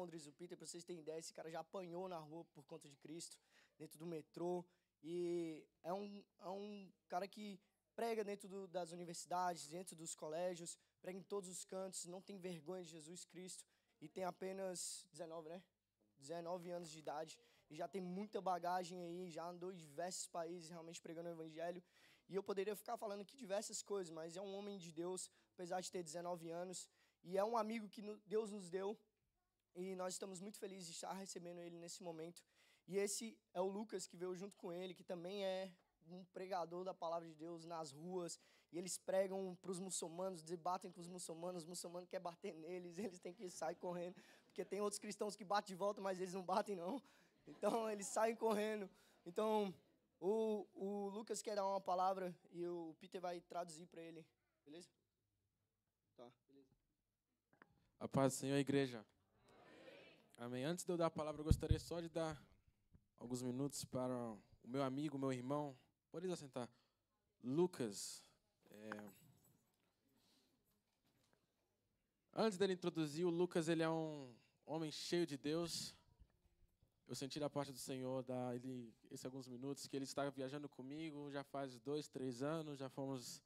Londres. O Peter, para vocês terem ideia, esse cara já apanhou na rua por conta de Cristo, dentro do metrô. E é um cara que prega dentro das universidades, dentro dos colégios, prega em todos os cantos, não tem vergonha de Jesus Cristo e tem apenas 19, né? 19 anos de idade e já tem muita bagagem aí, já andou em diversos países realmente pregando o evangelho. E eu poderia ficar falando aqui diversas coisas, mas é um homem de Deus, apesar de ter 19 anos, e é um amigo que Deus nos deu, e nós estamos muito felizes de estar recebendo ele nesse momento. E esse é o Lucas, que veio junto com ele, que também é um pregador da palavra de Deus nas ruas, e eles pregam para os muçulmanos, debatem com os muçulmanos querem bater neles, eles têm que sair correndo, porque tem outros cristãos que batem de volta, mas eles não batem não, então eles saem correndo. Então, o Lucas quer dar uma palavra e o Peter vai traduzir para ele, beleza? Tá, beleza. A paz do Senhor, igreja. Amém. Antes de eu dar a palavra, eu gostaria só de dar alguns minutos para o meu amigo, meu irmão. Pode assentar. Lucas. Antes dele introduzir, o Lucas, ele é um homem cheio de Deus. Eu senti da parte do Senhor dar ele esses alguns minutos que ele está viajando comigo já faz 2, 3 anos. Já fomos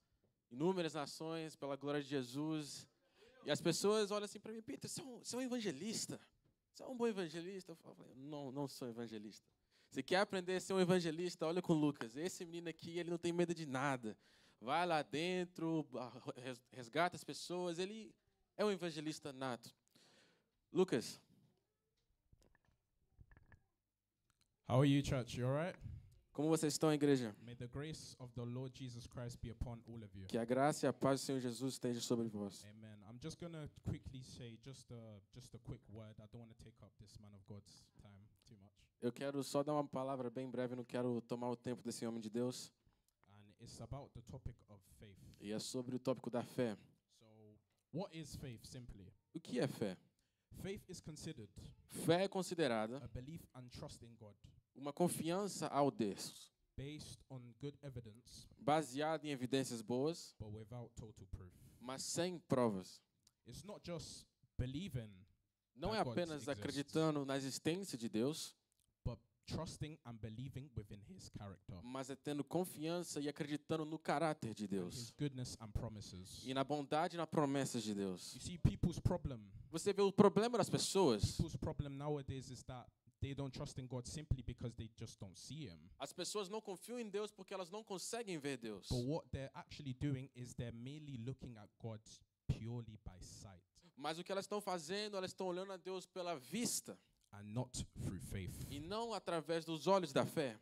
em inúmeras nações pela glória de Jesus. E as pessoas olham assim para mim: Peter, você é um evangelista? Você é um bom evangelista? Eu falei: não sou evangelista. Se quer aprender a ser um evangelista, olha com o Lucas. Esse menino aqui, ele não tem medo de nada. Vai lá dentro, resgata as pessoas. Ele é um evangelista nato. Lucas. How are you, church? You all right? Como vocês estão, igreja? May the grace of the Lord Jesus Christ be upon all of you. Que a graça e a paz do Senhor Jesus esteja sobre vós. Amen. I'm just going to quickly say just a quick word. I don't want to take up this man of God's time too much. Eu quero só dar uma palavra bem breve, não quero tomar o tempo desse homem de Deus. And it's about the topic of faith. E é sobre o tópico da fé. So, what is faith simply? O que é fé? Faith is considered Fé é considerada a belief and trust in God uma confiança ao Deus, based on good evidence baseada em evidências boas, but without total proof. mas sem provas. It's not just believing, Não é that God apenas exists, acreditando na existência de Deus, but trusting and believing within his character, mas é tendo confiança e acreditando no caráter de his Deus goodness and promises. e na bondade e na promessa de Deus. You see, people's problem Você vê o problema das pessoas. nowadays is that they don't trust in God simply because they just don't see him. As pessoas não confiam em Deus porque elas não conseguem ver Deus. But what they're actually doing is they're merely looking at God purely by sight Mas o que elas estão fazendo, elas estão olhando a Deus pela vista and not through faith. e não através dos olhos da fé.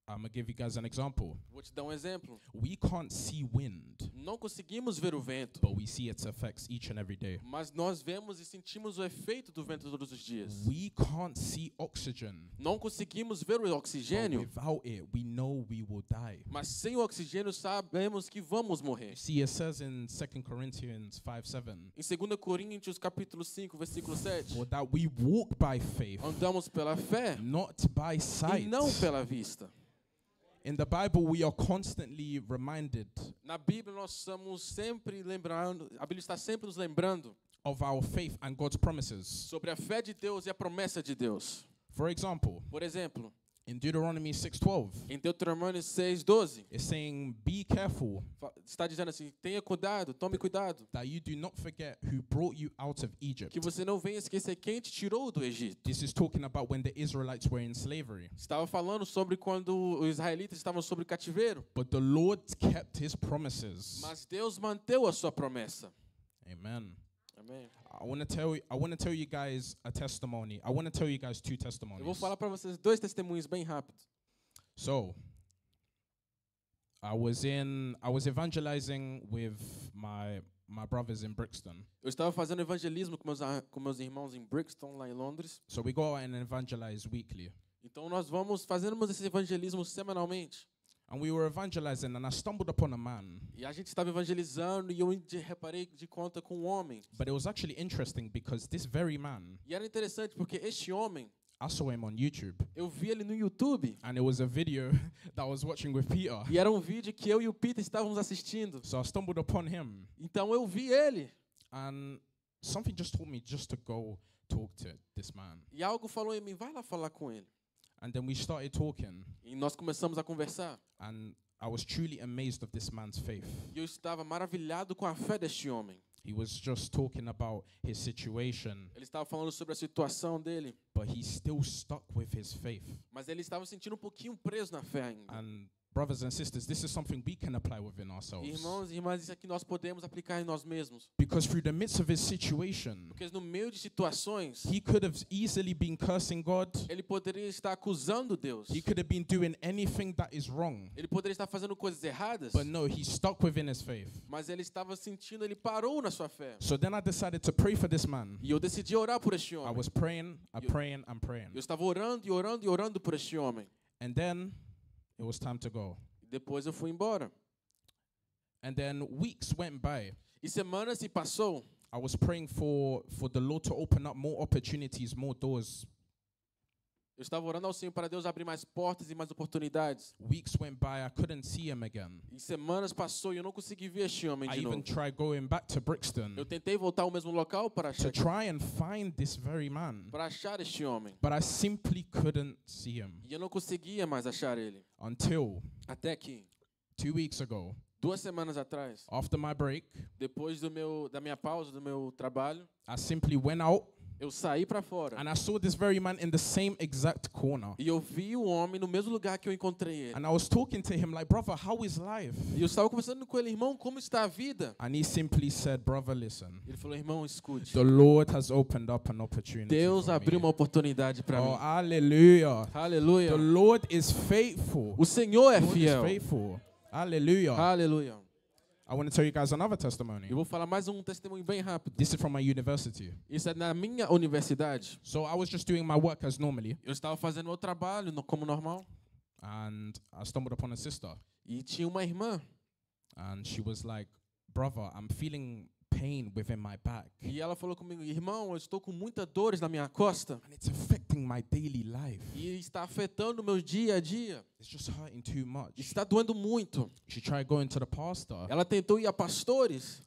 I'm going to give you guys an example. Vou te dar um exemplo. We can't see wind, Não conseguimos ver o vento, but we see its effects each and every day. mas nós vemos e sentimos o efeito do vento todos os dias. We can't see oxygen, Não conseguimos ver o but oxigênio, without it, we know we will die. mas sem o oxigênio sabemos que vamos morrer. You see, it says in 2 Corinthians 5:7, Em 2 Coríntios capítulo 5, versículo 7, for that we walk by faith, andamos pela fé not by e sight. não pela vista. In the Bible, we are constantly reminded Na Bíblia nós estamos sempre lembrando, a Bíblia está sempre nos lembrando of our faith and God's promises. sobre a fé de Deus e a promessa de Deus. For example, Por exemplo, in Deuteronomy 6:12, em Deuteronômio 6:12, it's saying, "Be careful está dizendo assim: tenha cuidado, tome cuidado, that you do not forget who brought you out of Egypt." que você não venha esquecer quem te tirou do Egito. This is talking about when the Israelites were in slavery. Estava falando sobre quando os israelitas estavam sob cativeiro, But the Lord kept his promises. mas Deus manteve a sua promessa. Amen. Amém. I want to tell you guys a testimony. I want to tell you guys 2 Eu vou testimonies. falar para vocês 2 testemunhos bem rápidos. So, I was evangelizing with my brothers in Brixton. Eu estava fazendo evangelismo com meus irmãos em Brixton, lá em Londres. So we go out and evangelize weekly. Então nós fazemos esse evangelismo semanalmente. And we were evangelizing and I stumbled upon a man. E a gente estava evangelizando e eu reparei de conta com um homem. But it was actually interesting because this very man, E era interessante porque este homem, I saw him on YouTube. eu vi ele no YouTube. And it was a video that I was watching with Peter. E era um vídeo que eu e o Peter estávamos assistindo. So I stumbled upon him. Então eu vi ele. And something just told me just to go talk to this man. E algo falou em mim, vai lá falar com ele. And then we started talking, E nós começamos a conversar. and I was truly amazed of this man's faith. E eu estava maravilhado com a fé deste homem. He was just talking about his situation, Ele estava falando sobre a situação dele, but he's still stuck with his faith. mas ele estava sentindo um pouquinho preso na fé ainda. And brothers and sisters, this is something we can apply within ourselves. Irmãos e irmãs, isso aqui nós podemos aplicar em nós mesmos. Because through the midst of his situation, Porque no meio de situações, he could have easily been cursing God. ele poderia estar acusando Deus. He could have been doing anything that is wrong. Ele poderia estar fazendo coisas erradas, But no, he's stuck within his faith. mas ele estava sentindo, ele parou na sua fé. So then I decided to pray for this man. E eu decidi orar por este I homem. was praying, praying, and praying. Eu estava orando e orando e orando por este homem. And then it was time to go. Depois eu fui embora. And then weeks went by. E semanas se passou. I was praying for the Lord to open up more opportunities, more doors. Eu estava orando ao Senhor para Deus abrir mais portas e mais oportunidades. Weeks went by, I couldn't see him again. E semanas passou e eu não consegui ver este homem I de even novo. tried going back to Brixton Eu tentei voltar ao mesmo local para to achar, try and find this very man. para achar este homem. But I simply couldn't see him E eu não conseguia mais achar ele. until Até que, 2 weeks ago, 2 semanas atrás, after my break, depois da minha pausa, do meu trabalho, I simply went out eu saí para fora. and I saw this very man in the same exact corner. E eu vi o homem no mesmo lugar que eu encontrei ele. And I was talking to him like, brother, how is life? E eu estava conversando com ele, irmão, como está a vida? And he simply said, brother, listen, Ele falou, irmão, escute. the Lord has opened up an opportunity Deus for abriu me. uma oportunidade para Oh, mim. hallelujah. Aleluia. The Lord is faithful. O Senhor é The Lord is fiel. faithful. Hallelujah. Aleluia. I want to tell you guys another testimony. Eu vou falar mais um testemunho bem rápido. This is from my university. Isso é na minha universidade. So I was just doing my work as normally, Eu estava fazendo meu trabalho como normal. and I stumbled upon a sister, E tinha uma irmã. and she was like, brother, I'm feeling pain within my back, E ela falou comigo, irmão, eu estou com muitas dores na minha costa. and it's affecting my daily life. E está afetando o meu dia a dia. It's just hurting too much. Está doendo muito. She tried going to the pastor, Ela tentou ir a pastores.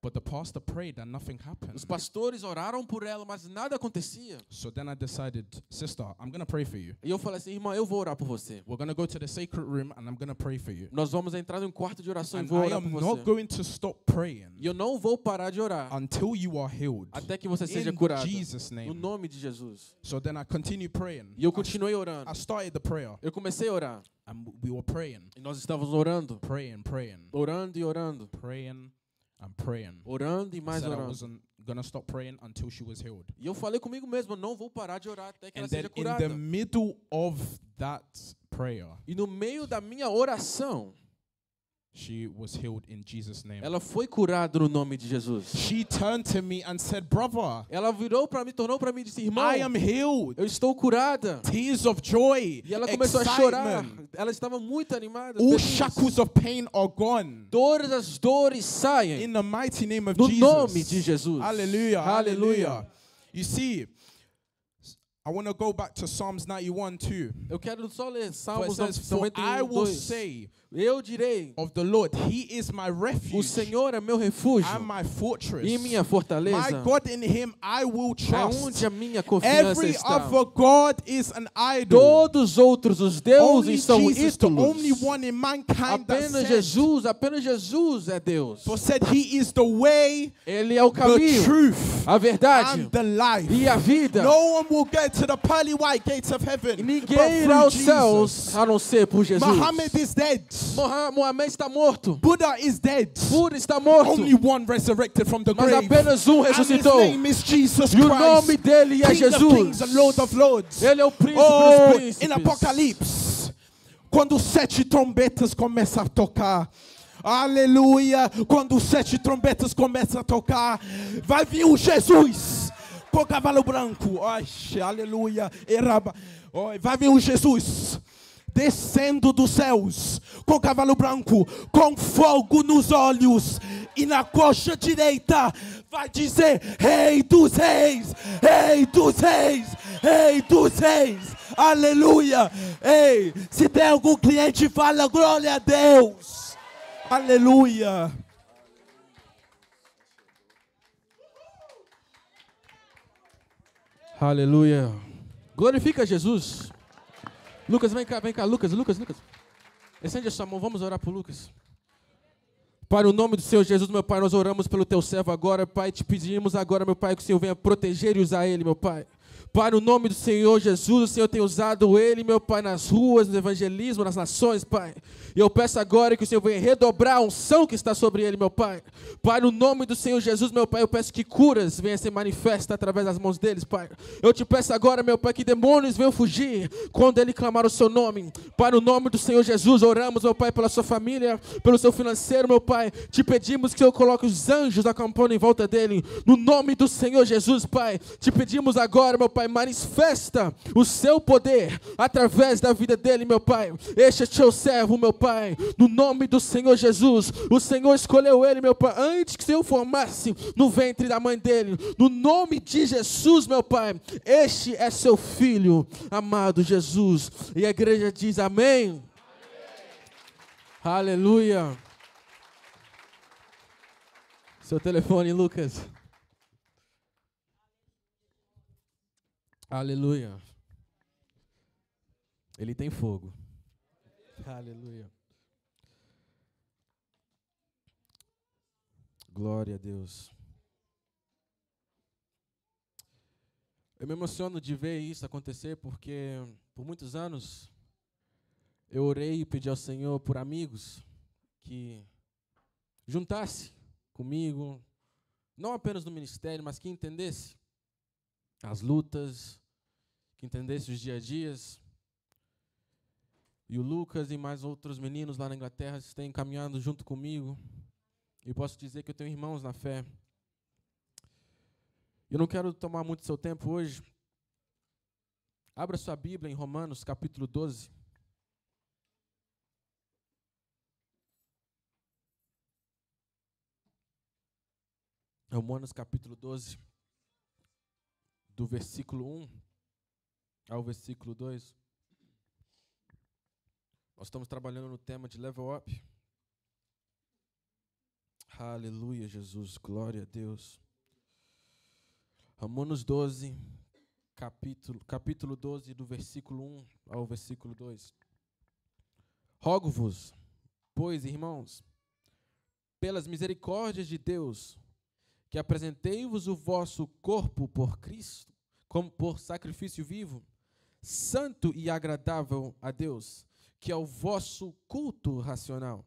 but the pastor prayed and nothing happened. Os pastores oraram por ela, mas nada acontecia. So then I decided, sister, I'm going to pray for you. E eu falei assim, irmã, eu vou orar por você. We're going to go to the sacred room, and I'm going to pray for you. Nós vamos entrar em um quarto de oração e And vou I orar am por not você. going to stop praying E eu não vou parar de orar until you are healed. até que você seja In curado. Jesus' No name. nome de Jesus. So then I continued praying. E eu continuei orando. I started the prayer, Eu comecei a orar. and we were praying, E nós estávamos orando. praying, Orando e orando. praying, and praying. Orando e I mais said I orando. wasn't going to stop praying until she was healed. E eu falei comigo mesmo, eu não vou parar de orar até que ela And then seja in curada. the middle of that prayer, E no meio da minha oração, she was healed in Jesus' name. ela foi curada no nome de Jesus. She turned to me and said, brother, Ela virou para mim, tornou para mim e disse, irmão, I am healed. eu estou curada. Tears of joy, E ela começou a chorar. excitement. Ela estava muito animada. All feliz. shackles of pain are gone. Todas as dores saem. In the mighty name of No Jesus. nome de Jesus. Hallelujah. Hallelujah. Hallelujah. You see, I want to go back to Psalms 91 too. Eu quero só ler For it Salmos says, for I will 91:2. say Eu direi, of the Lord, He is my o refuge Senhor é meu refúgio and my fortress. e minha My fortaleza. God, in Him I will É onde trust. a minha confiança Every está. other God is an idol. Todos os outros, os Only deuses são Jesus, the only ídolos. one in mankind that said, Apenas Jesus é Deus. for said He is the way, Ele é o the caminho, truth, a verdade and the life. e a vida. No one will get to the pearly white gates of E heaven but ninguém irá through aos céus Jesus. a não ser por Jesus. Muhammad is dead. Mohamed está morto. Buddha is dead. Buda está morto. Only one resurrected from the Mas grave. apenas um And his ressuscitou. name is Jesus E o Christ. nome dele é King of kings Jesus. and Lord of lords. Ele é o príncipe Oh, dos príncipes. in Apocalipse, quando 7 trombetas começam a tocar, aleluia, quando 7 trombetas começam a tocar, vai vir o Jesus com o cavalo branco, ai, aleluia, eraba, oh, vai vir o Jesus descendo dos céus com o cavalo branco, com fogo nos olhos, e na coxa direita vai dizer: Rei dos reis, Rei dos reis, Rei dos reis. Aleluia. Ei, se tem algum cliente, fala glória a Deus. Aleluia. Aleluia. Glorifica Jesus. Lucas, vem cá. Lucas. Estende a sua mão, vamos orar por Lucas. Pai, no nome do Senhor Jesus, meu Pai, nós oramos pelo teu servo agora, Pai, te pedimos agora, meu Pai, que o Senhor venha proteger e usar ele, meu Pai. Pai, no nome do Senhor Jesus, o Senhor tem usado ele, meu Pai, nas ruas, no evangelismo, nas nações, Pai. E eu peço agora que o Senhor venha redobrar a unção que está sobre ele, meu Pai. Pai, no nome do Senhor Jesus, meu Pai, eu peço que curas venham ser manifestas através das mãos deles, Pai. Eu te peço agora, meu Pai, que demônios venham fugir quando ele clamar o seu nome. Pai, no nome do Senhor Jesus, oramos, meu Pai, pela sua família, pelo seu financeiro, meu Pai. Te pedimos que o Senhor coloque os anjos acampando em volta dele. No nome do Senhor Jesus, Pai. Te pedimos agora, meu Pai, manifesta o seu poder através da vida dele, meu Pai. Este é teu servo, meu Pai. No nome do Senhor Jesus, o Senhor escolheu ele, meu Pai, antes que o Senhor formasse no ventre da mãe dele. No nome de Jesus, meu Pai. Este é seu filho, amado Jesus. E a igreja diz amém. Amém. Aleluia. Seu telefone, Lucas. Aleluia. Ele tem fogo. Aleluia. Glória a Deus. Eu me emociono de ver isso acontecer porque por muitos anos eu orei e pedi ao Senhor por amigos que juntasse comigo, não apenas no ministério, mas que entendesse as lutas, que entendesse os dia a dias. E o Lucas e mais outros meninos lá na Inglaterra estão caminhando junto comigo. E posso dizer que eu tenho irmãos na fé. Eu não quero tomar muito seu tempo hoje. Abra sua Bíblia em Romanos, capítulo 12. Romanos, capítulo 12. Do versículo 1 ao versículo 2. Nós estamos trabalhando no tema de level up. Aleluia, Jesus, glória a Deus. Romanos 12, capítulo 12, do versículo 1 ao versículo 2. Rogo-vos, pois, irmãos, pelas misericórdias de Deus, que apresentei-vos o vosso corpo por Cristo, como por sacrifício vivo, santo e agradável a Deus, que é o vosso culto racional.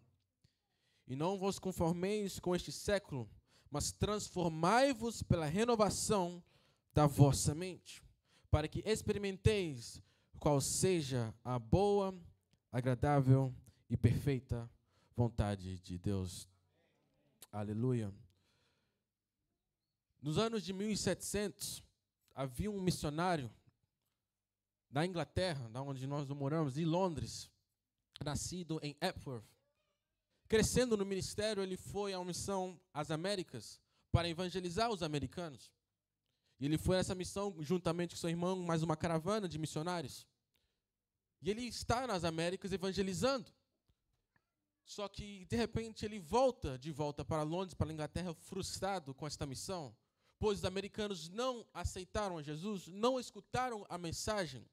E não vos conformeis com este século, mas transformai-vos pela renovação da vossa mente, para que experimenteis qual seja a boa, agradável e perfeita vontade de Deus. Aleluia. Nos anos de 1700, havia um missionário da Inglaterra, da onde nós moramos, de Londres, nascido em Epworth. Crescendo no ministério, ele foi à missão às Américas para evangelizar os americanos. E ele foi a essa missão juntamente com seu irmão, mais uma caravana de missionários. E ele está nas Américas evangelizando. Só que, de repente, ele volta para Londres, para a Inglaterra, frustrado com esta missão, pois os americanos não aceitaram a Jesus, não escutaram a mensagem.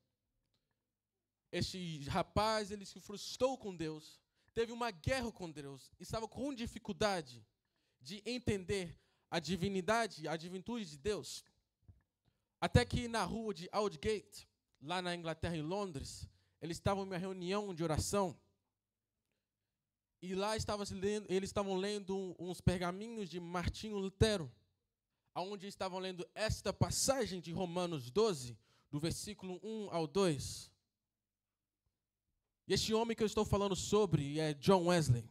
Este rapaz, ele se frustrou com Deus, teve uma guerra com Deus, estava com dificuldade de entender a divindade, a divindade de Deus. Até que na rua de Aldgate, lá na Inglaterra, em Londres, eles estavam em uma reunião de oração. E lá eles estavam lendo uns pergaminhos de Martinho Lutero, onde estavam lendo esta passagem de Romanos 12, do versículo 1 ao 2. E este homem que eu estou falando sobre é John Wesley.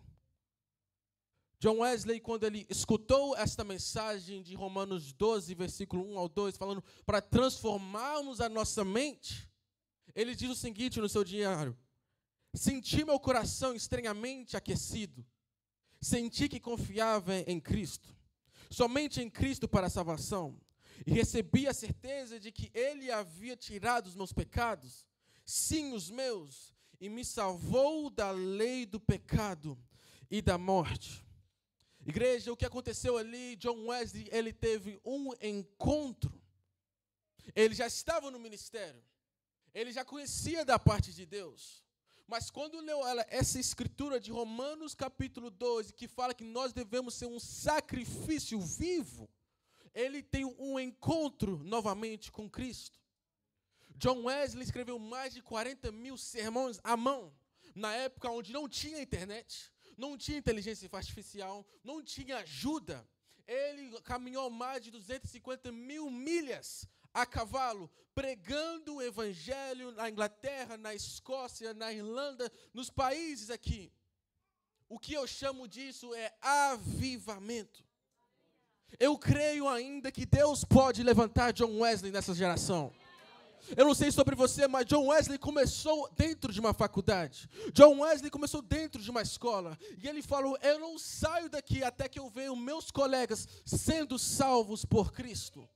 John Wesley, quando ele escutou esta mensagem de Romanos 12, versículo 1 ao 2, falando para transformarmos a nossa mente, ele diz o seguinte no seu diário: senti meu coração estranhamente aquecido, senti que confiava em Cristo, somente em Cristo para a salvação, e recebi a certeza de que Ele havia tirado os meus pecados, sim, os meus, e me salvou da lei do pecado e da morte. Igreja, o que aconteceu ali, John Wesley, ele teve um encontro. Ele já estava no ministério. Ele já conhecia da parte de Deus. Mas quando leu essa escritura de Romanos capítulo 12, que fala que nós devemos ser um sacrifício vivo, ele tem um encontro novamente com Cristo. John Wesley escreveu mais de 40.000 sermões à mão, na época onde não tinha internet, não tinha inteligência artificial, não tinha ajuda. Ele caminhou mais de 250.000 milhas a cavalo, pregando o evangelho na Inglaterra, na Escócia, na Irlanda, nos países aqui. O que eu chamo disso é avivamento. Eu creio ainda que Deus pode levantar John Wesley nessa geração. Eu não sei sobre você, mas John Wesley começou dentro de uma faculdade. John Wesley começou dentro de uma escola. E ele falou, eu não saio daqui até que eu veja meus colegas sendo salvos por Cristo.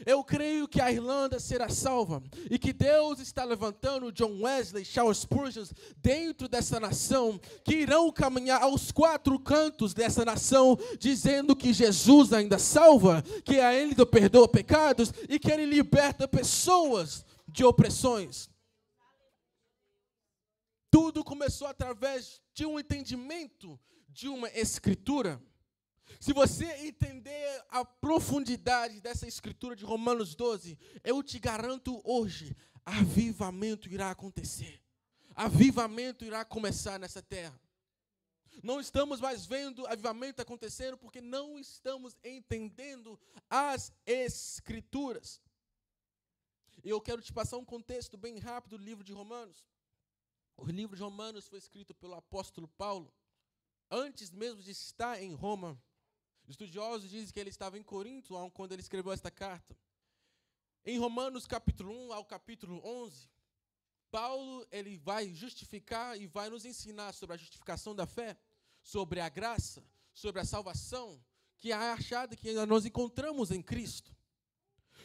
Eu creio que a Irlanda será salva e que Deus está levantando John Wesley, Charles Spurgeon dentro dessa nação, que irão caminhar aos 4 cantos dessa nação, dizendo que Jesus ainda salva, que a Ele perdoa pecados e que Ele liberta pessoas de opressões. Tudo começou através de um entendimento de uma escritura. Se você entender a profundidade dessa escritura de Romanos 12, eu te garanto hoje, avivamento irá acontecer. Avivamento irá começar nessa terra. Não estamos mais vendo avivamento acontecendo porque não estamos entendendo as escrituras. E eu quero te passar um contexto bem rápido do livro de Romanos. O livro de Romanos foi escrito pelo apóstolo Paulo, antes mesmo de estar em Roma. Estudiosos dizem que ele estava em Corinto quando ele escreveu esta carta. Em Romanos capítulo 1 ao capítulo 11, Paulo ele vai justificar e vai nos ensinar sobre a justificação da fé, sobre a graça, sobre a salvação, que é a achada que nós encontramos em Cristo.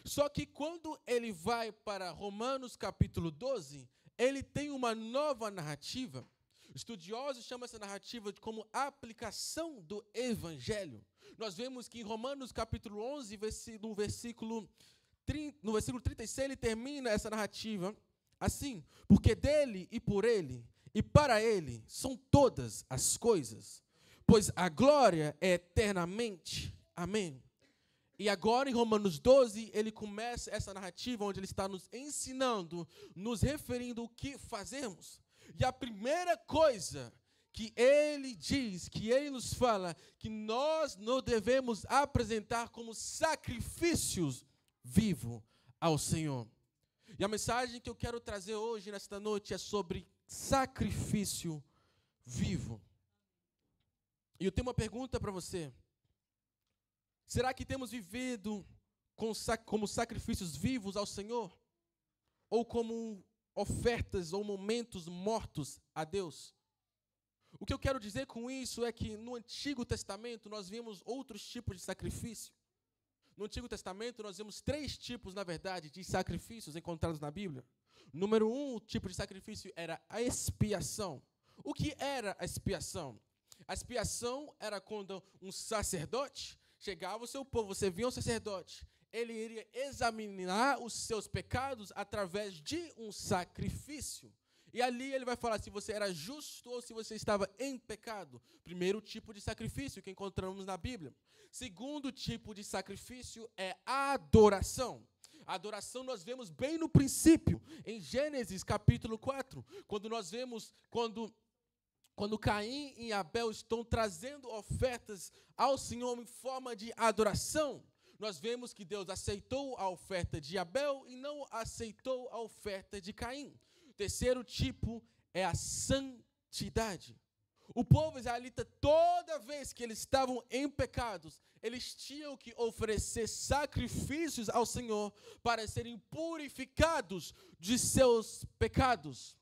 Só que quando ele vai para Romanos capítulo 12, ele tem uma nova narrativa. Estudiosos chamam essa narrativa de como aplicação do evangelho. Nós vemos que em Romanos capítulo 11, no versículo 36, ele termina essa narrativa assim: porque dele e por ele e para ele são todas as coisas, pois a glória é eternamente. Amém. E agora em Romanos 12, ele começa essa narrativa onde ele está nos ensinando, nos referindo o que fazemos. E a primeira coisa que ele diz, que ele nos fala, que nós não devemos apresentar como sacrifícios vivos ao Senhor. E a mensagem que eu quero trazer hoje, nesta noite, é sobre sacrifício vivo. E eu tenho uma pergunta para você. Será que temos vivido como sacrifícios vivos ao Senhor? Ou como ofertas ou momentos mortos a Deus? O que eu quero dizer com isso é que no Antigo Testamento nós vimos outros tipos de sacrifício. No Antigo Testamento nós vemos 3 tipos, na verdade, de sacrifícios encontrados na Bíblia. Número 1, o tipo de sacrifício era a expiação. O que era a expiação? A expiação era quando um sacerdote chegava ao seu povo, você via um sacerdote, ele iria examinar os seus pecados através de um sacrifício. E ali ele vai falar se você era justo ou se você estava em pecado. Primeiro tipo de sacrifício que encontramos na Bíblia. Segundo tipo de sacrifício é a adoração. A adoração nós vemos bem no princípio, em Gênesis capítulo 4, quando nós vemos, quando Caim e Abel estão trazendo ofertas ao Senhor em forma de adoração. Nós vemos que Deus aceitou a oferta de Abel e não aceitou a oferta de Caim. O terceiro tipo é a santidade. O povo israelita, toda vez que eles estavam em pecados, eles tinham que oferecer sacrifícios ao Senhor para serem purificados de seus pecados.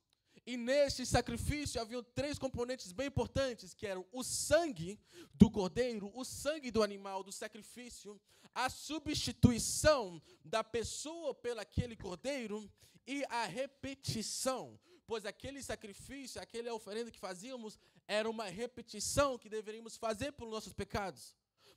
E neste sacrifício haviam 3 componentes bem importantes, que eram o sangue do cordeiro, o sangue do animal, do sacrifício, a substituição da pessoa pelo aquele cordeiro e a repetição, pois aquele sacrifício, aquela oferenda que fazíamos, era uma repetição que deveríamos fazer pelos nossos pecados.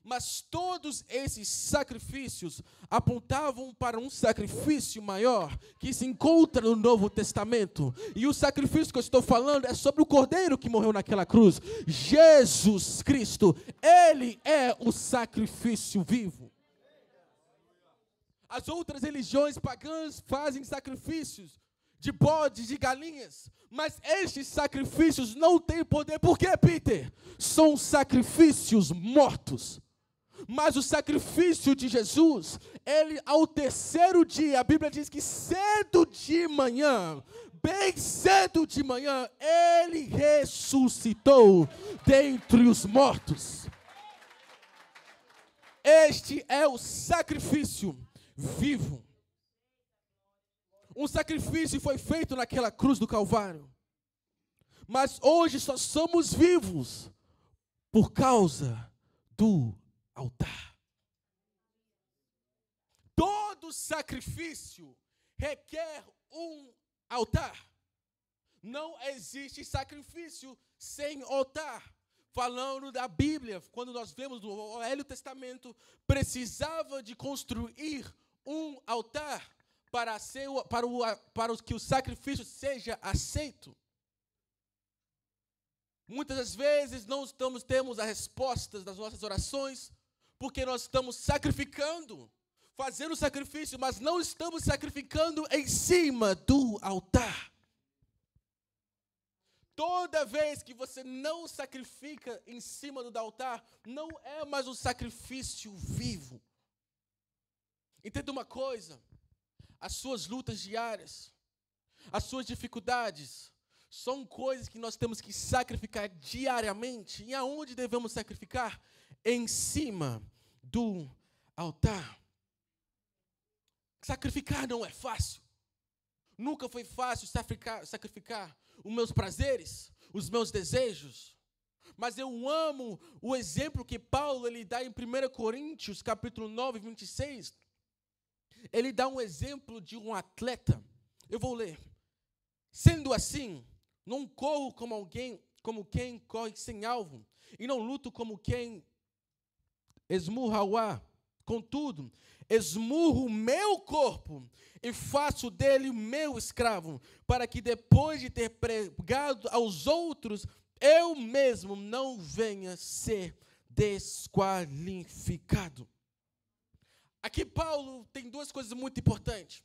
Mas todos esses sacrifícios apontavam para um sacrifício maior que se encontra no Novo Testamento. E o sacrifício que eu estou falando é sobre o Cordeiro que morreu naquela cruz. Jesus Cristo, Ele é o sacrifício vivo. As outras religiões pagãs fazem sacrifícios de bodes, de galinhas, mas estes sacrifícios não têm poder. Por quê, Peter? São sacrifícios mortos. Mas o sacrifício de Jesus, ele ao terceiro dia, a Bíblia diz que cedo de manhã, bem cedo de manhã, ele ressuscitou dentre os mortos. Este é o sacrifício vivo. Um sacrifício foi feito naquela cruz do Calvário. Mas hoje só somos vivos por causa do altar. Todo sacrifício requer um altar. Não existe sacrifício sem altar. Falando da Bíblia, quando nós vemos no Velho Testamento, precisava de construir um altar para que o sacrifício seja aceito. Muitas das vezes não temos as respostas das nossas orações, porque nós estamos sacrificando, fazendo sacrifício, mas não estamos sacrificando em cima do altar. Toda vez que você não sacrifica em cima do altar, não é mais um sacrifício vivo. Entenda uma coisa, as suas lutas diárias, as suas dificuldades, são coisas que nós temos que sacrificar diariamente. E aonde devemos sacrificar? Em cima do altar. Sacrificar não é fácil. Nunca foi fácil sacrificar os meus prazeres, os meus desejos. Mas eu amo o exemplo que Paulo ele dá em 1 Coríntios, capítulo 9, 26. Ele dá um exemplo de um atleta. Eu vou ler. Sendo assim, não corro como quem corre sem alvo, e não luto como quem esmurra o ar. Contudo, esmurro o meu corpo e faço dele meu escravo, para que depois de ter pregado aos outros, eu mesmo não venha ser desqualificado. Aqui Paulo tem duas coisas muito importantes.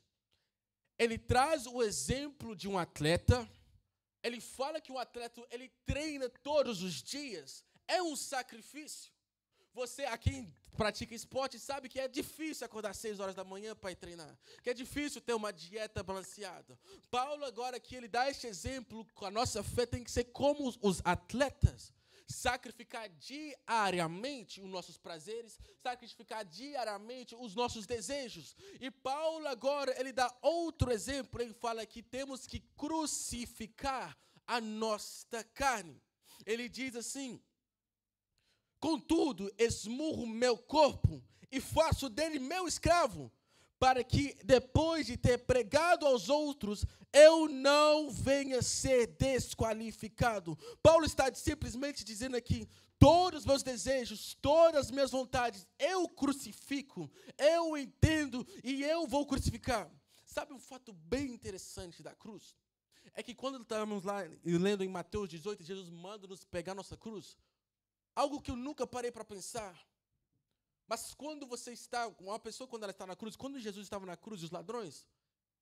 Ele traz o exemplo de um atleta. Ele fala que o atleta, ele treina todos os dias. É um sacrifício. Você, quem pratica esporte, sabe que é difícil acordar às 6 horas da manhã para ir treinar. Que é difícil ter uma dieta balanceada. Paulo, agora aqui, ele dá este exemplo, com a nossa fé tem que ser como os atletas. Sacrificar diariamente os nossos prazeres, sacrificar diariamente os nossos desejos. E Paulo agora, ele dá outro exemplo, ele fala que temos que crucificar a nossa carne. Ele diz assim: contudo, esmurro meu corpo e faço dele meu escravo, para que depois de ter pregado aos outros, eu não venha ser desqualificado. Paulo está simplesmente dizendo aqui, todos os meus desejos, todas as minhas vontades, eu crucifico, eu entendo e eu vou crucificar. Sabe um fato bem interessante da cruz? É que quando estávamos lá lendo em Mateus 18, Jesus manda nos pegar nossa cruz. Algo que eu nunca parei para pensar. Mas quando uma pessoa quando ela está na cruz, quando Jesus estava na cruz, os ladrões,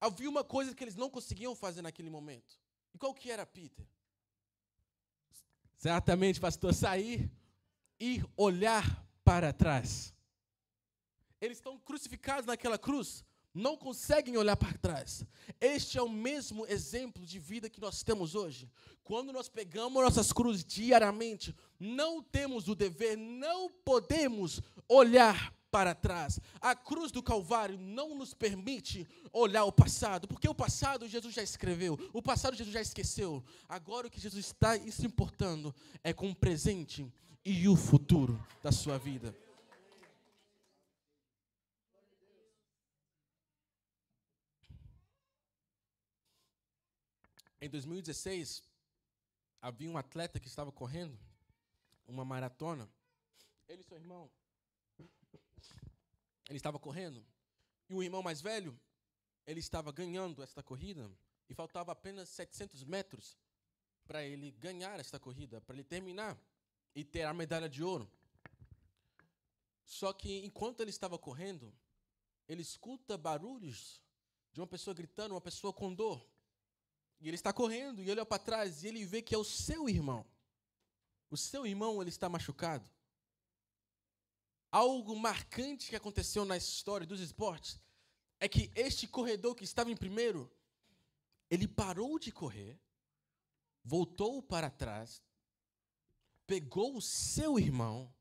havia uma coisa que eles não conseguiam fazer naquele momento. E qual que era, Peter? Certamente, pastor, sair e olhar para trás. Eles estão crucificados naquela cruz, não conseguem olhar para trás. Este é o mesmo exemplo de vida que nós temos hoje. Quando nós pegamos nossas cruzes diariamente, não temos o dever, não podemos olhar para trás. A cruz do Calvário não nos permite olhar o passado, porque o passado Jesus já escreveu, o passado Jesus já esqueceu. Agora o que Jesus está se importando é com o presente e o futuro da sua vida. Em 2016, havia um atleta que estava correndo uma maratona. Ele e seu irmão Ele estava correndo. E o irmão mais velho, ele estava ganhando esta corrida. E faltava apenas 700 metros para ele ganhar esta corrida, para ele terminar e ter a medalha de ouro. Só que, enquanto ele estava correndo, ele escuta barulhos de uma pessoa gritando, uma pessoa com dor. E ele está correndo, e ele olha para trás, e ele vê que é o seu irmão. O seu irmão, ele está machucado. Algo marcante que aconteceu na história dos esportes é que este corredor que estava em primeiro, ele parou de correr, voltou para trás, pegou o seu irmão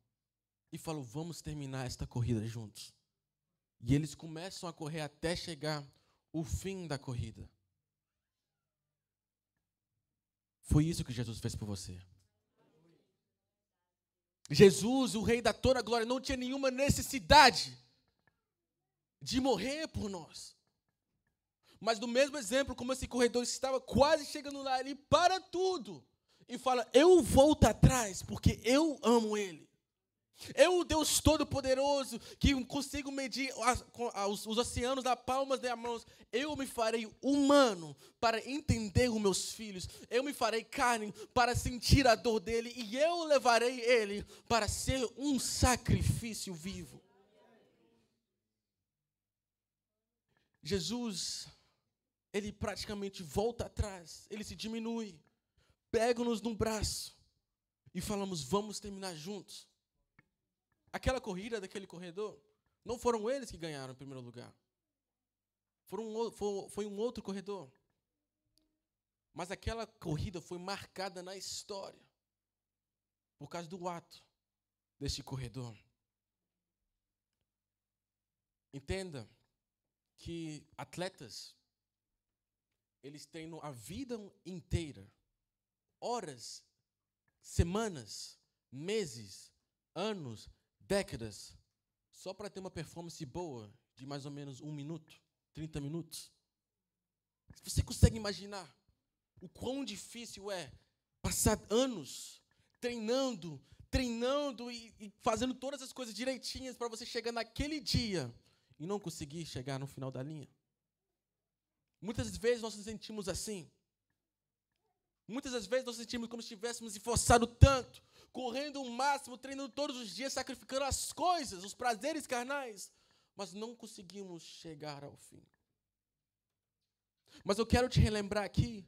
e falou, vamos terminar esta corrida juntos. E eles começam a correr até chegar o fim da corrida. Foi isso que Jesus fez por você. Jesus, o Rei da toda glória, não tinha nenhuma necessidade de morrer por nós. Mas do mesmo exemplo, como esse corredor estava quase chegando lá, ele para tudo e fala, eu volto atrás porque eu amo ele. Eu, o Deus Todo-Poderoso, que consigo medir os oceanos na palma das mãos, eu me farei humano para entender os meus filhos. Eu me farei carne para sentir a dor dele e eu levarei ele para ser um sacrifício vivo. Jesus, ele praticamente volta atrás, ele se diminui, pega-nos no braço e falamos, vamos terminar juntos. Aquela corrida daquele corredor, não foram eles que ganharam em primeiro lugar. Foi um outro corredor. Mas aquela corrida foi marcada na história por causa do ato deste corredor. Entenda que atletas, eles treinam a vida inteira, horas, semanas, meses, anos, décadas, só para ter uma performance boa de mais ou menos 1 minuto, 30 minutos. Você consegue imaginar o quão difícil é passar anos treinando e fazendo todas as coisas direitinhas para você chegar naquele dia e não conseguir chegar no final da linha? Muitas vezes nós nos sentimos assim. Muitas das vezes nós sentimos como se estivéssemos esforçado tanto, correndo o máximo, treinando todos os dias, sacrificando as coisas, os prazeres carnais, mas não conseguimos chegar ao fim. Mas eu quero te relembrar aqui,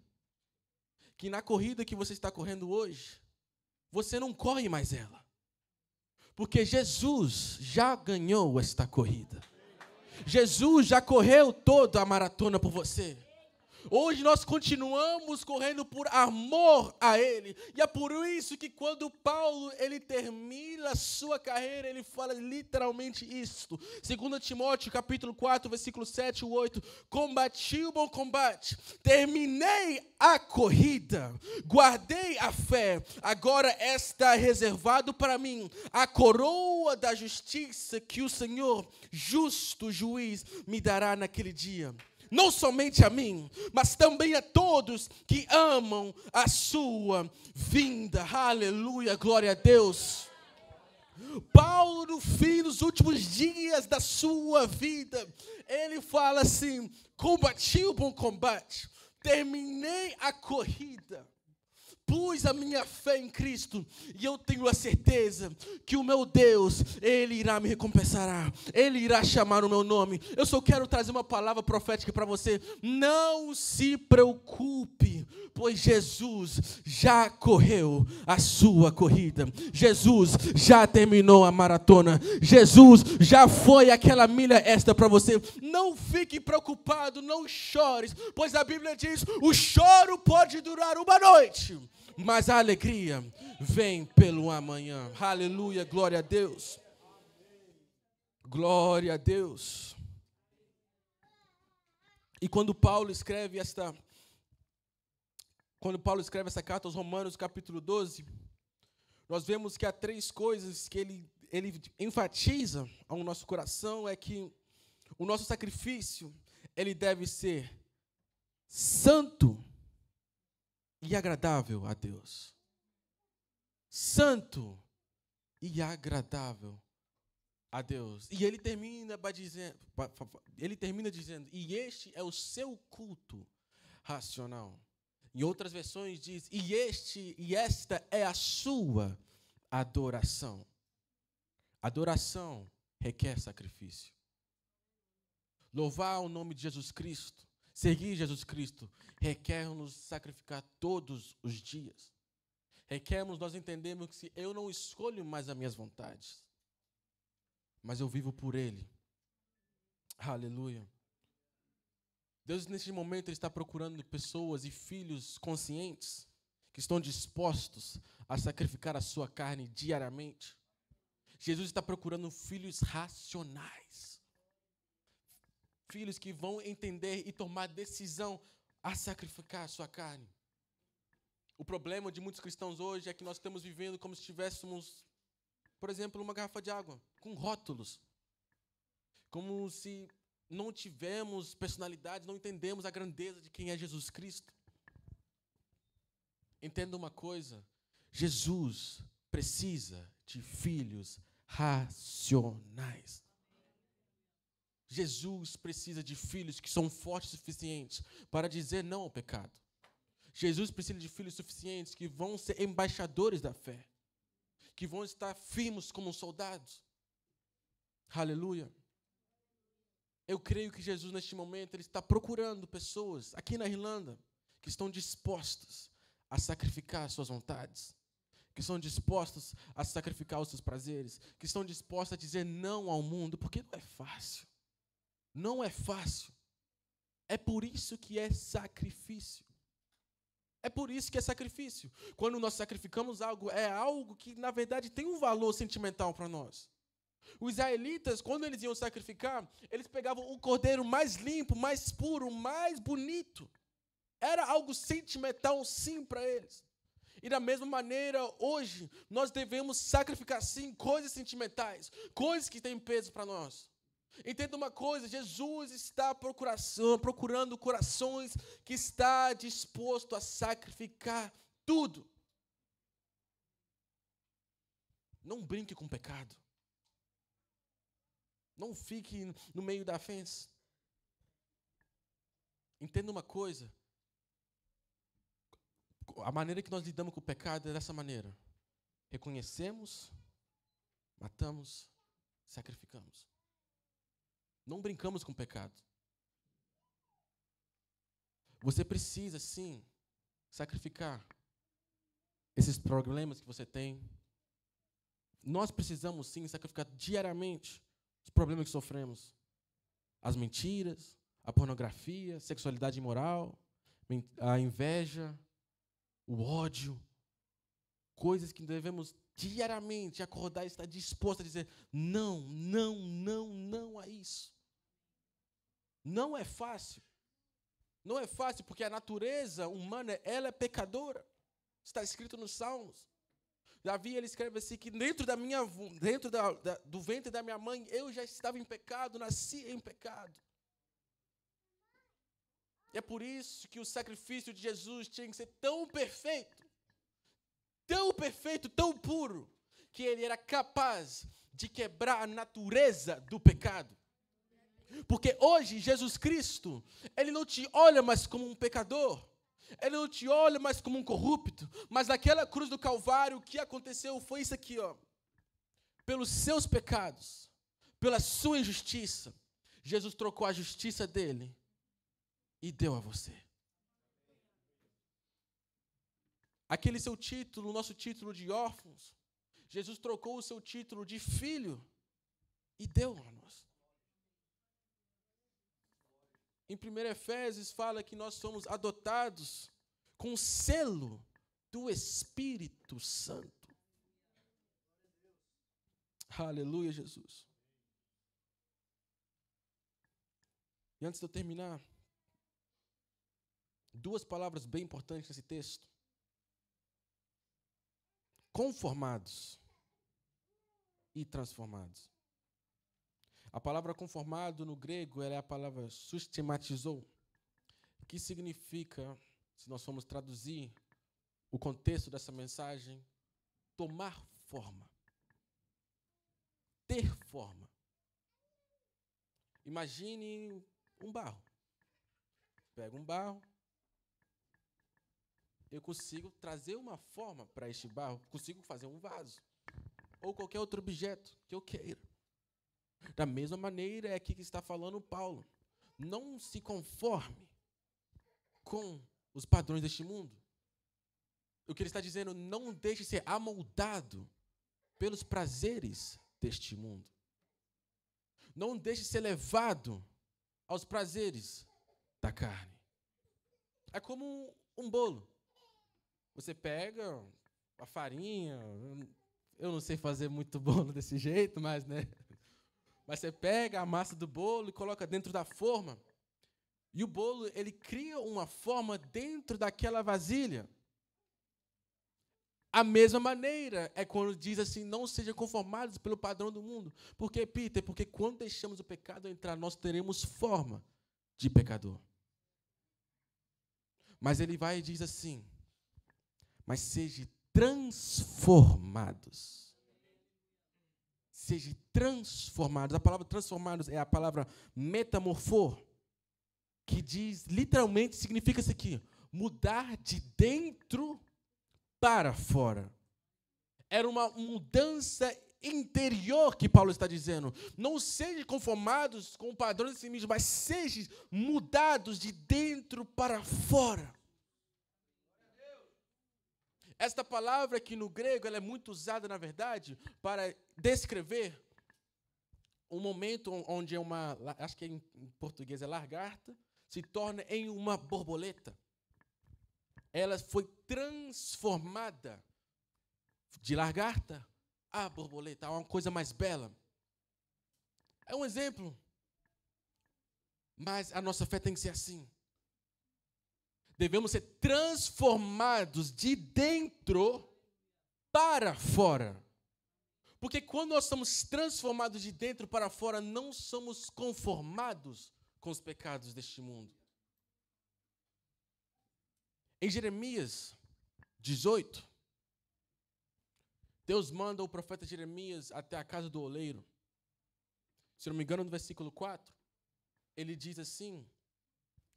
que na corrida que você está correndo hoje, você não corre mais ela. Porque Jesus já ganhou esta corrida. Jesus já correu toda a maratona por você. Hoje nós continuamos correndo por amor a Ele. E é por isso que quando Paulo ele termina a sua carreira, ele fala literalmente isto. 2 Timóteo capítulo 4, versículo 7 e 8. Combati o bom combate, terminei a corrida, guardei a fé. Agora está reservado para mim a coroa da justiça que o Senhor, justo juiz, me dará naquele dia. Não somente a mim, mas também a todos que amam a sua vinda. Aleluia, glória a Deus. Paulo, no fim dos últimos dias da sua vida, ele fala assim, combati o bom combate, terminei a corrida, pus a minha fé em Cristo e eu tenho a certeza que o meu Deus, Ele irá me recompensar, Ele irá chamar o meu nome. Eu só quero trazer uma palavra profética para você. Não se preocupe, pois Jesus já correu a sua corrida. Jesus já terminou a maratona. Jesus já foi aquela milha extra para você. Não fique preocupado, não chores, pois a Bíblia diz, o choro pode durar uma noite, mas a alegria vem pelo amanhã. Aleluia, glória a Deus. Glória a Deus. E quando Paulo escreve essa carta aos Romanos, capítulo 12, nós vemos que há 3 coisas que ele enfatiza ao nosso coração, é que o nosso sacrifício, ele deve ser santo e agradável a Deus. Santo e agradável a Deus. E ele termina dizendo, e este é o seu culto racional. Em outras versões diz, e esta é a sua adoração. Adoração requer sacrifício. Louvar o nome de Jesus Cristo, seguir Jesus Cristo, requer-nos sacrificar todos os dias. Requer-nos nós entendermos que eu não escolho mais as minhas vontades, mas eu vivo por Ele. Aleluia. Deus, neste momento, Ele está procurando pessoas e filhos conscientes que estão dispostos a sacrificar a sua carne diariamente. Jesus está procurando filhos racionais. Filhos que vão entender e tomar decisão a sacrificar a sua carne. O problema de muitos cristãos hoje é que nós estamos vivendo como se estivéssemos, por exemplo, uma garrafa de água, com rótulos. Como se não tivemos personalidade, não entendemos a grandeza de quem é Jesus Cristo. Entenda uma coisa, Jesus precisa de filhos racionais. Jesus precisa de filhos que são fortes o suficientes para dizer não ao pecado. Jesus precisa de filhos suficientes que vão ser embaixadores da fé, que vão estar firmes como soldados. Aleluia. Eu creio que Jesus, neste momento, Ele está procurando pessoas aqui na Irlanda que estão dispostas a sacrificar suas vontades, que estão dispostos a sacrificar os seus prazeres, que estão dispostos a dizer não ao mundo, porque não é fácil. Não é fácil. É por isso que é sacrifício. É por isso que é sacrifício. Quando nós sacrificamos algo, é algo que, na verdade, tem um valor sentimental para nós. Os israelitas, quando eles iam sacrificar, eles pegavam o cordeiro mais limpo, mais puro, mais bonito. Era algo sentimental, sim, para eles. E da mesma maneira, hoje, nós devemos sacrificar, sim, coisas sentimentais, coisas que têm peso para nós. Entenda uma coisa, Jesus está procurando corações que está disposto a sacrificar tudo. Não brinque com o pecado. Não fique no meio da ofensa. Entenda uma coisa. A maneira que nós lidamos com o pecado é dessa maneira. Reconhecemos, matamos, sacrificamos. Não brincamos com o pecado. Você precisa, sim, sacrificar esses problemas que você tem. Nós precisamos, sim, sacrificar diariamente os problemas que sofremos. As mentiras, a pornografia, a sexualidade imoral, a inveja, o ódio. Coisas que devemos diariamente acordar e estar disposto a dizer não, não, não, não a isso. Não é fácil. Não é fácil porque a natureza humana, ela é pecadora. Está escrito nos Salmos. Davi, ele escreve assim, que dentro do ventre da minha mãe, eu já estava em pecado, nasci em pecado. E é por isso que o sacrifício de Jesus tinha que ser tão perfeito, tão puro, que ele era capaz de quebrar a natureza do pecado. Porque hoje, Jesus Cristo, Ele não te olha mais como um pecador, Ele não te olha mais como um corrupto, mas naquela cruz do Calvário, o que aconteceu foi isso aqui, ó. Pelos seus pecados, pela sua injustiça, Jesus trocou a justiça dele e deu a você. Aquele seu título, o nosso título de órfãos, Jesus trocou o seu título de filho e deu a nós. Em 1 Efésios fala que nós somos adotados com o selo do Espírito Santo. Aleluia, Jesus. E antes de eu terminar, duas palavras bem importantes nesse texto. Conformados e transformados. A palavra conformado no grego é a palavra systematizou, que significa, se nós formos traduzir o contexto dessa mensagem, tomar forma. ter forma. Imagine um barro. Pego um barro, eu consigo trazer uma forma para este barro, consigo fazer um vaso, ou qualquer outro objeto que eu queira. Da mesma maneira é aqui que está falando Paulo. Não se conforme com os padrões deste mundo. O que ele está dizendo, não deixe ser amoldado pelos prazeres deste mundo. Não deixe ser levado aos prazeres da carne. É como um bolo. Você pega a farinha, eu não sei fazer muito bolo desse jeito, mas, né? Mas você pega a massa do bolo e coloca dentro da forma. E o bolo, ele cria uma forma dentro daquela vasilha. A mesma maneira é quando diz assim, não sejam conformados pelo padrão do mundo. Por quê, Peter? Porque quando deixamos o pecado entrar, nós teremos forma de pecador. Mas ele vai e diz assim, mas sejam transformados. Sejam transformados. A palavra transformados é a palavra metamorfo, que diz, literalmente, significa isso aqui, mudar de dentro para fora. Era uma mudança interior que Paulo está dizendo. Não sejam conformados com o padrão desse mundo, mas sejam mudados de dentro para fora. Esta palavra aqui no grego, ela é muito usada, na verdade, para descrever um momento onde acho que em português é lagarta, se torna em uma borboleta. Ela foi transformada de lagarta a borboleta, a uma coisa mais bela. É um exemplo. Mas a nossa fé tem que ser assim. Devemos ser transformados de dentro para fora. Porque quando nós somos transformados de dentro para fora, não somos conformados com os pecados deste mundo. Em Jeremias 18, Deus manda o profeta Jeremias até a casa do oleiro. Se não me engano, no versículo 4, ele diz assim,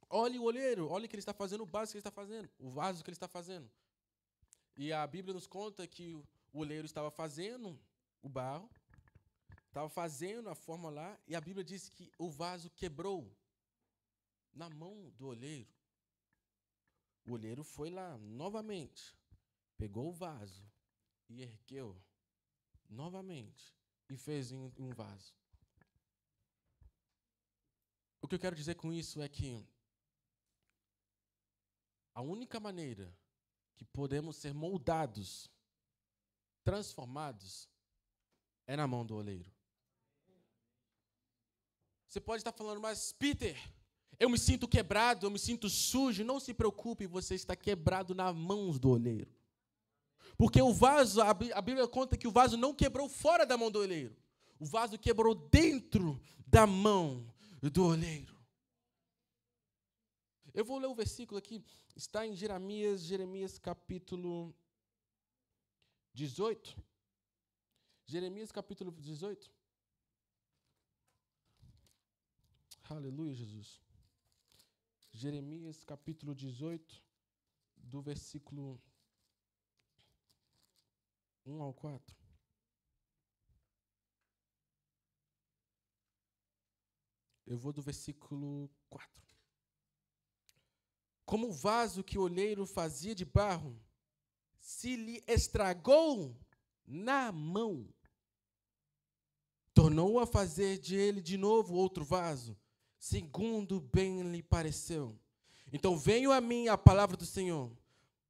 olhe o oleiro, olhe o que ele está fazendo, o vaso que ele está fazendo, o vaso que ele está fazendo. E a Bíblia nos conta que o oleiro estava fazendo o barro, estava fazendo a forma lá, e a Bíblia diz que o vaso quebrou na mão do oleiro. O oleiro foi lá novamente, pegou o vaso e ergueu novamente e fez um vaso. O que eu quero dizer com isso é que a única maneira que podemos ser moldados, transformados, é na mão do oleiro. Você pode estar falando, mas Peter, eu me sinto quebrado, eu me sinto sujo. Não se preocupe, você está quebrado nas mãos do oleiro. Porque o vaso, a Bíblia conta que o vaso não quebrou fora da mão do oleiro. O vaso quebrou dentro da mão do oleiro. Eu vou ler o versículo aqui, está em Jeremias capítulo 18. Jeremias capítulo 18. Aleluia, Jesus. Jeremias capítulo 18, do versículo 1 ao 4. Eu vou do versículo 4. Como o vaso que o oleiro fazia de barro, se lhe estragou na mão, tornou a fazer de ele de novo outro vaso, segundo bem lhe pareceu. Então veio a mim a palavra do Senhor.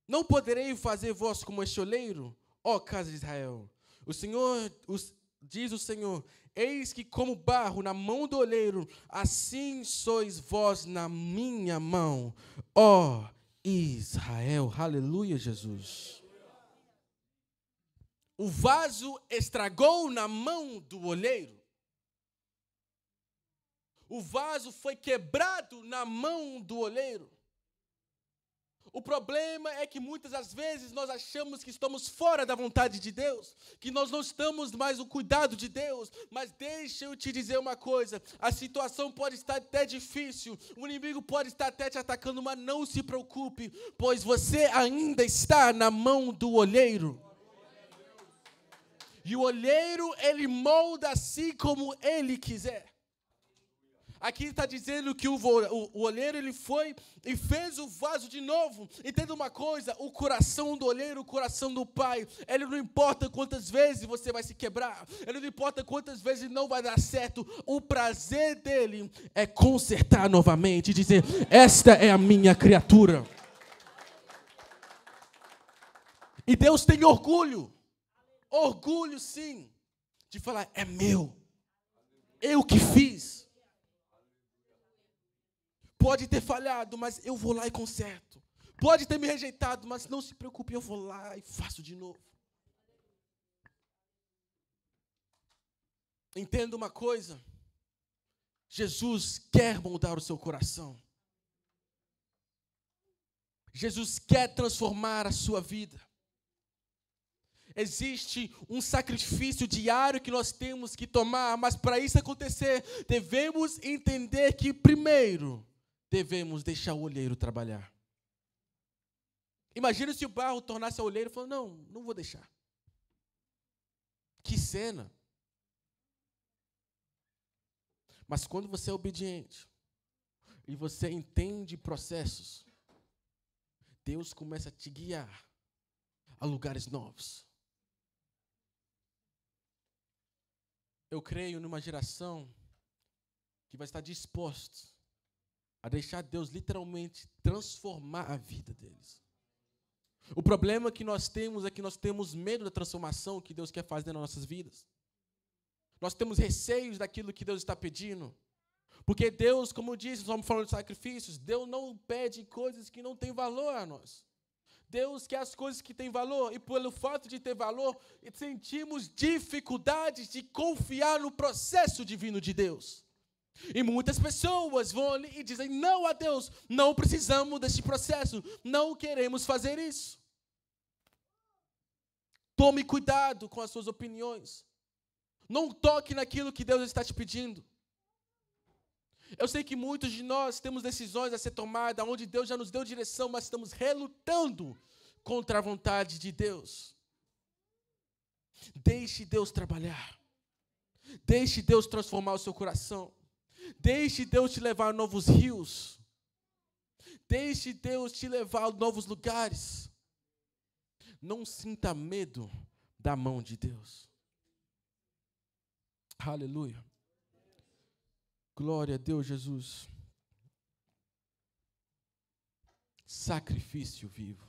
Não poderei fazer vós como este oleiro, ó casa de Israel. Diz o Senhor, eis que como barro na mão do oleiro, assim sois vós na minha mão, ó Israel. Aleluia, Jesus. O vaso estragou na mão do oleiro. O vaso foi quebrado na mão do oleiro. O problema é que muitas das vezes nós achamos que estamos fora da vontade de Deus, que nós não estamos mais no cuidado de Deus. Mas deixa eu te dizer uma coisa, a situação pode estar até difícil, o inimigo pode estar até te atacando, mas não se preocupe, pois você ainda está na mão do olheiro. E o olheiro, ele molda assim como ele quiser. Aqui está dizendo que o olheiro, ele foi e fez o vaso de novo. Entenda uma coisa, o coração do olheiro, o coração do pai, ele não importa quantas vezes você vai se quebrar, ele não importa quantas vezes não vai dar certo, o prazer dele é consertar novamente e dizer, esta é a minha criatura. E Deus tem orgulho sim, de falar, é meu, eu que fiz. Pode ter falhado, mas eu vou lá e conserto. Pode ter me rejeitado, mas não se preocupe, eu vou lá e faço de novo. Entenda uma coisa. Jesus quer moldar o seu coração. Jesus quer transformar a sua vida. Existe um sacrifício diário que nós temos que tomar, mas para isso acontecer, devemos entender que primeiro devemos deixar o olheiro trabalhar. Imagina se o barro tornasse a olheiro e falou, não vou deixar. Que cena. Mas quando você é obediente e você entende processos, Deus começa a te guiar a lugares novos. Eu creio numa geração que vai estar disposta a deixar Deus literalmente transformar a vida deles. O problema que nós temos é que nós temos medo da transformação que Deus quer fazer nas nossas vidas. Nós temos receios daquilo que Deus está pedindo. Porque Deus, como eu disse, nós estamos falando de sacrifícios, Deus não pede coisas que não têm valor a nós. Deus quer as coisas que têm valor, e pelo fato de ter valor, sentimos dificuldades de confiar no processo divino de Deus. E muitas pessoas vão ali e dizem, não a Deus, não precisamos desse processo, não queremos fazer isso. Tome cuidado com as suas opiniões. Não toque naquilo que Deus está te pedindo. Eu sei que muitos de nós temos decisões a ser tomadas, onde Deus já nos deu direção, mas estamos relutando contra a vontade de Deus. Deixe Deus trabalhar. Deixe Deus transformar o seu coração. Deixe Deus te levar a novos rios. Deixe Deus te levar a novos lugares. Não sinta medo da mão de Deus. Aleluia. Glória a Deus, Jesus. Sacrifício vivo.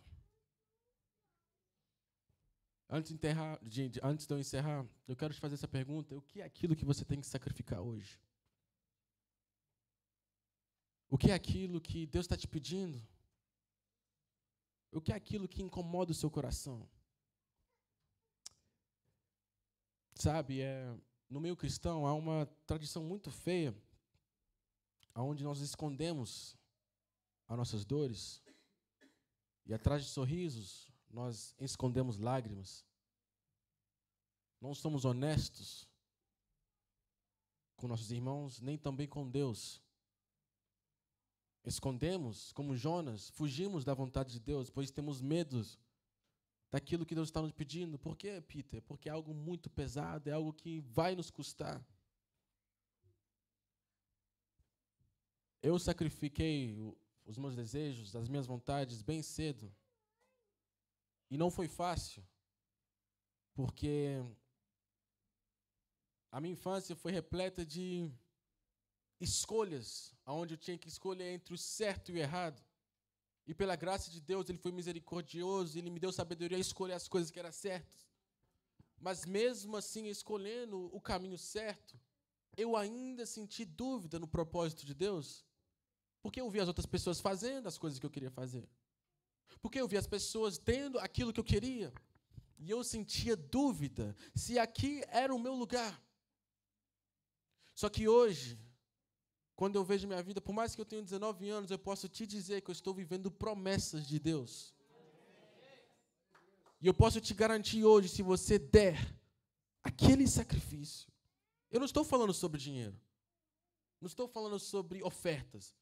Antes de eu encerrar, eu quero te fazer essa pergunta. O que é aquilo que você tem que sacrificar hoje? O que é aquilo que Deus está te pedindo? O que é aquilo que incomoda o seu coração? Sabe, no meio cristão há uma tradição muito feia, onde nós escondemos as nossas dores, e atrás de sorrisos nós escondemos lágrimas. Não somos honestos com nossos irmãos, nem também com Deus. Escondemos, como Jonas, fugimos da vontade de Deus, pois temos medo daquilo que Deus está nos pedindo. Por quê, Peter? Porque é algo muito pesado, é algo que vai nos custar. Eu sacrifiquei os meus desejos, as minhas vontades bem cedo. E não foi fácil, porque a minha infância foi repleta de escolhas, onde eu tinha que escolher entre o certo e o errado. E pela graça de Deus, Ele foi misericordioso, Ele me deu sabedoria a escolher as coisas que eram certas. Mas mesmo assim, escolhendo o caminho certo, eu ainda senti dúvida no propósito de Deus, porque eu via as outras pessoas fazendo as coisas que eu queria fazer. Porque eu via as pessoas tendo aquilo que eu queria. E eu sentia dúvida se aqui era o meu lugar. Só que hoje, Quando eu vejo minha vida, por mais que eu tenha 19 anos, eu posso te dizer que eu estou vivendo promessas de Deus. E eu posso te garantir hoje, se você der aquele sacrifício. Eu não estou falando sobre dinheiro. Não estou falando sobre ofertas.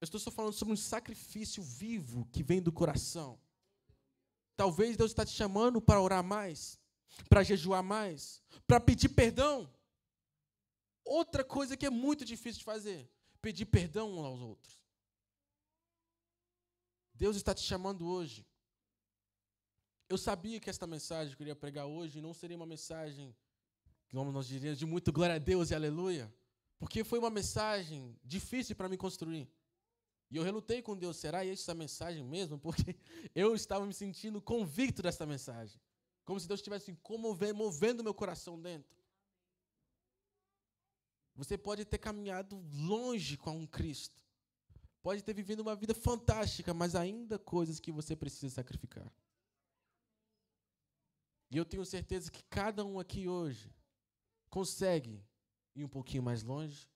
Eu estou só falando sobre um sacrifício vivo que vem do coração. Talvez Deus está te chamando para orar mais, para jejuar mais, para pedir perdão. Outra coisa que é muito difícil de fazer, pedir perdão uns aos outros. Deus está te chamando hoje. Eu sabia que esta mensagem que eu iria pregar hoje não seria uma mensagem, como nós diríamos, de muito glória a Deus e aleluia, porque foi uma mensagem difícil para me construir. E eu relutei com Deus, será essa mensagem mesmo? Porque eu estava me sentindo convicto dessa mensagem. Como se Deus estivesse movendo meu coração dentro. Você pode ter caminhado longe com um Cristo. Pode ter vivido uma vida fantástica, mas ainda há coisas que você precisa sacrificar. E eu tenho certeza que cada um aqui hoje consegue ir um pouquinho mais longe,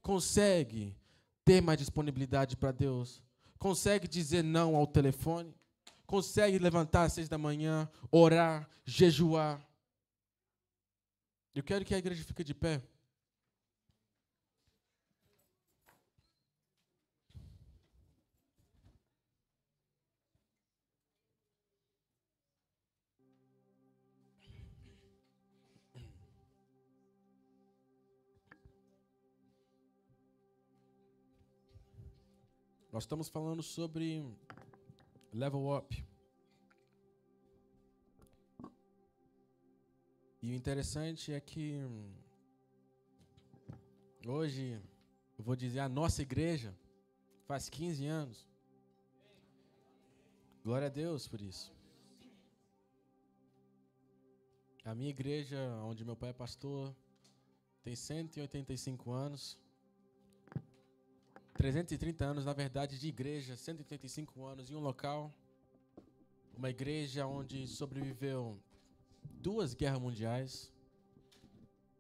consegue ter mais disponibilidade para Deus, consegue dizer não ao telefone, consegue levantar às 6 da manhã, orar, jejuar. Eu quero que a igreja fique de pé. Nós estamos falando sobre level up. E o interessante é que hoje, eu vou dizer, a nossa igreja faz 15 anos. Glória a Deus por isso. A minha igreja, onde meu pai é pastor, tem 185 anos. 330 anos, na verdade, de igreja, 185 anos em um local, uma igreja onde sobreviveu 2 guerras mundiais.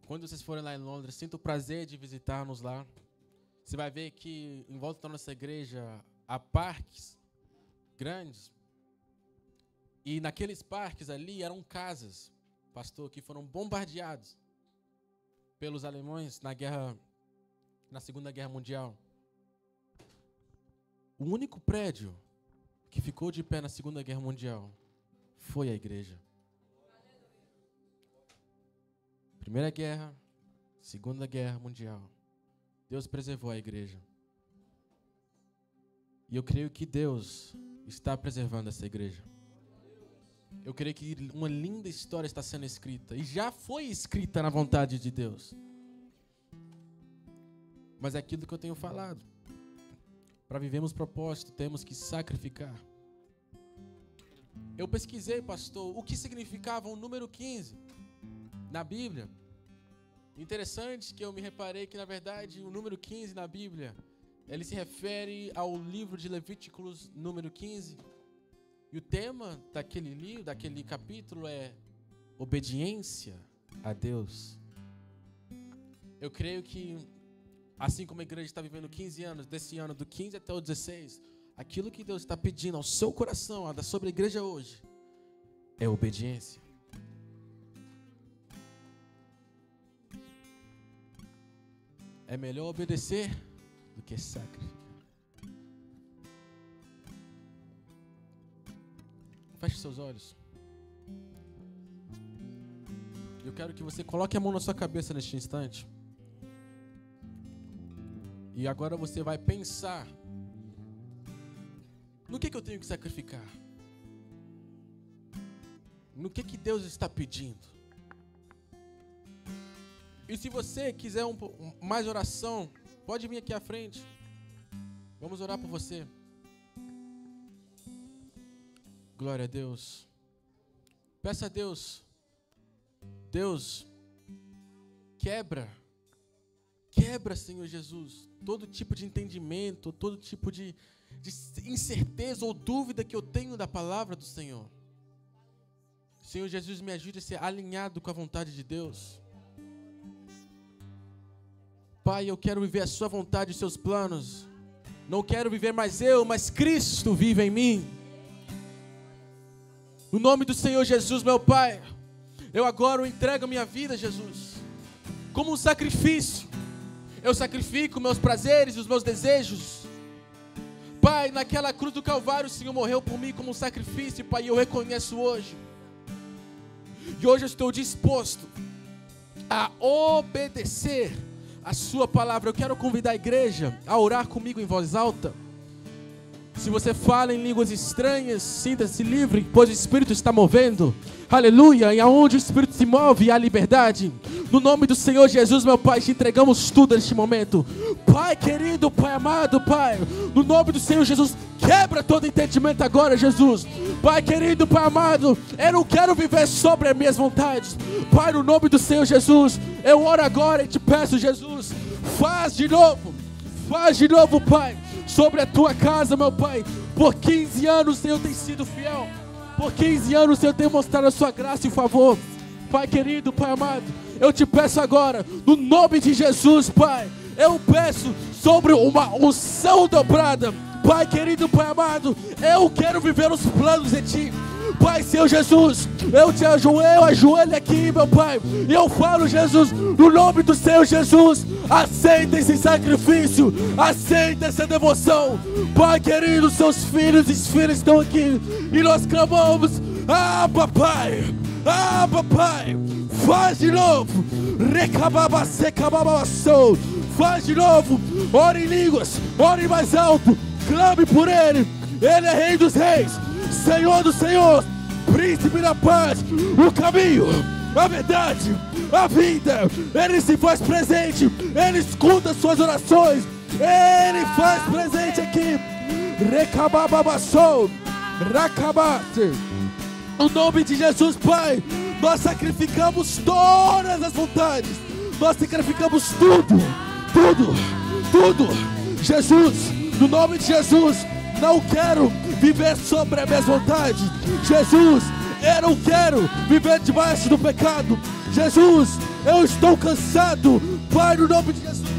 Quando vocês forem lá em Londres, sinto o prazer de visitar-nos lá. Você vai ver que em volta da nossa igreja há parques grandes. E naqueles parques ali eram casas, pastor, que foram bombardeados pelos alemães na Segunda Guerra Mundial. O único prédio que ficou de pé na Segunda Guerra Mundial foi a igreja. Primeira Guerra, Segunda Guerra Mundial. Deus preservou a igreja. E eu creio que Deus está preservando essa igreja. Eu creio que uma linda história está sendo escrita. E já foi escrita na vontade de Deus. Mas é aquilo que eu tenho falado. Para vivermos propósito, temos que sacrificar. Eu pesquisei, pastor, o que significava o número 15 na Bíblia. Interessante que eu me reparei que, na verdade, o número 15 na Bíblia, ele se refere ao livro de Levíticos, número 15. E o tema daquele livro, daquele capítulo é obediência a Deus. Eu creio que assim como a igreja está vivendo 15 anos, desse ano, do 15 até o 16, aquilo que Deus está pedindo ao seu coração, sobre a igreja hoje, é obediência. É melhor obedecer do que sacrificar. Feche seus olhos. Eu quero que você coloque a mão na sua cabeça neste instante. E agora você vai pensar, no que eu tenho que sacrificar? No que Deus está pedindo? E se você quiser mais oração, pode vir aqui à frente. Vamos orar por você. Glória a Deus. Peça a Deus. Deus, quebra, Senhor Jesus, todo tipo de entendimento, todo tipo de incerteza ou dúvida que eu tenho da palavra do Senhor. Senhor Jesus, me ajude a ser alinhado com a vontade de Deus. Pai, eu quero viver a sua vontade e os seus planos. Não quero viver mais eu, mas Cristo vive em mim. No nome do Senhor Jesus, meu Pai, eu agora entrego a minha vida, Jesus, como um sacrifício. Eu sacrifico meus prazeres e os meus desejos. Pai, naquela cruz do Calvário, o Senhor morreu por mim como um sacrifício, Pai, e eu reconheço hoje. E hoje eu estou disposto a obedecer a sua palavra. Eu quero convidar a igreja a orar comigo em voz alta. Se você fala em línguas estranhas, sinta-se livre, pois o Espírito está movendo. Aleluia, e aonde o Espírito se move, há liberdade. No nome do Senhor Jesus, meu Pai, te entregamos tudo neste momento. Pai querido, Pai amado, Pai, no nome do Senhor Jesus, quebra todo entendimento agora, Jesus. Pai querido, Pai amado, eu não quero viver sobre as minhas vontades. Pai, no nome do Senhor Jesus, eu oro agora e te peço, Jesus, faz de novo, Pai, sobre a tua casa, meu Pai. Por 15 anos o Senhor tem sido fiel. Por 15 anos o Senhor tem mostrado a sua graça e favor. Pai querido, Pai amado, eu te peço agora, no nome de Jesus, Pai, eu peço sobre uma unção dobrada. Pai querido, Pai amado, eu quero viver os planos de Ti. Pai, Senhor Jesus, eu te ajoelho aqui, meu Pai, e eu falo, Jesus, no nome do Senhor Jesus, aceita esse sacrifício, aceita essa devoção. Pai querido, seus filhos e filhas estão aqui, e nós clamamos, Papai, faz de novo, faz de novo, ore em línguas, ore mais alto, clame por Ele é Rei dos Reis, Senhor dos Senhores, Príncipe da paz, o caminho, a verdade, a vida. Ele se faz presente, Ele escuta suas orações, Ele faz presente aqui. Recabababassou, racabate. No nome de Jesus, Pai, nós sacrificamos todas as vontades, nós sacrificamos tudo. Jesus, no nome de Jesus, não quero viver sobre as minhas vontades. Jesus, eu não quero viver debaixo do pecado. Jesus, eu estou cansado, Pai, no nome de Jesus.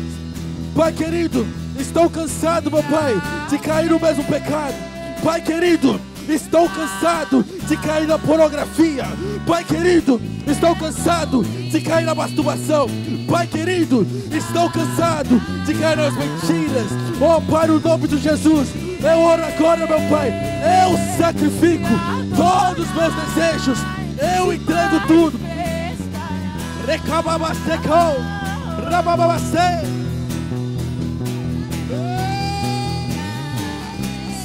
Pai querido, estou cansado, meu Pai, de cair no mesmo pecado. Pai querido, estou cansado de cair na pornografia. Pai querido, estou cansado de cair na masturbação. Pai querido, estou cansado de cair nas mentiras. Oh Pai, no nome de Jesus, eu oro agora, meu Pai, eu sacrifico todos os meus desejos, eu entrego tudo. Recababasecou, rabababase.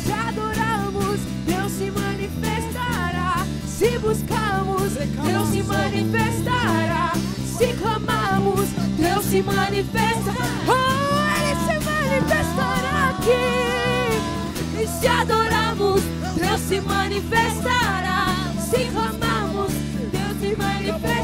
Se adoramos, Deus se manifestará. Se buscamos, Deus se manifestará. Se clamamos, Deus se manifestará. Oh, Ele se manifestará aqui. E se adoramos, Deus se manifestará. Se clamamos, Deus se manifestará.